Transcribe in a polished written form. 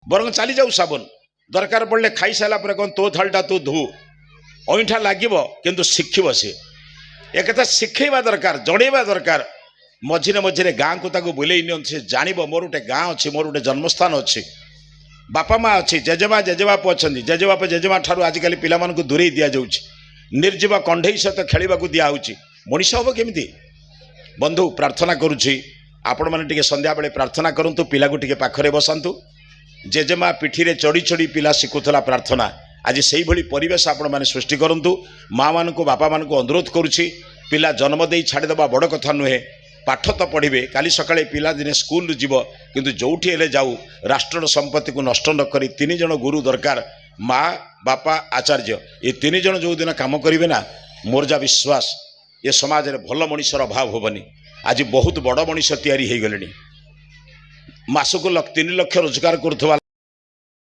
बरं चली जाऊ साबुन दरकार पड़े खाई सारा पर कौन तो थालटा तू धु अईठा लगे किंतु शिखब सी एक शिखेबा दरकार जड़ेबा दरकार मझिरे मझिरे गाँ को ताको बुले से जान मोर गोटे गाँ अच्छी मोर गोटे जन्मस्थान अच्छी बापा माँ अच्छी जेजेमा जेजेबाप अच्छा जेजेबाप जेजेमा ठार आजिकल पिला दूरे दि जाऊँगी निर्जीव कंढई सहित खेल दिहूँ मनीष हम केमी बंधु प्रार्थना करुच्ची आपण मैंने संध्या बेले प्रार्थना करूँ पिला को पाखरे बसातु जेजेमा पिठी चढ़ी चढ़ी पिला शिखुला प्रार्थना आज से ही परिवेश आपण मैंने सृष्टि करूँ माँ मान को बापा मान को अनुरोध करुच्ची पिला जन्म दे छाड़देवा बड़ कथा नुहे पाठ तो पढ़े काली सकाळे पिला दिने स्कूल जीव किंतु जोठी हेले जाऊ राष्ट्र संपत्ति को नष्ट न करी तीन जन गुरु दरकार माँ बापा आचार्य ये तीन जन जो दिन काम करेंगे ना मोर जा विश्वास ये समाज में भल मनीषर अभाव होबनी आज बहुत बड़ मनीष तैयारी हो गले मासक 3 लाख रोजगार करुवा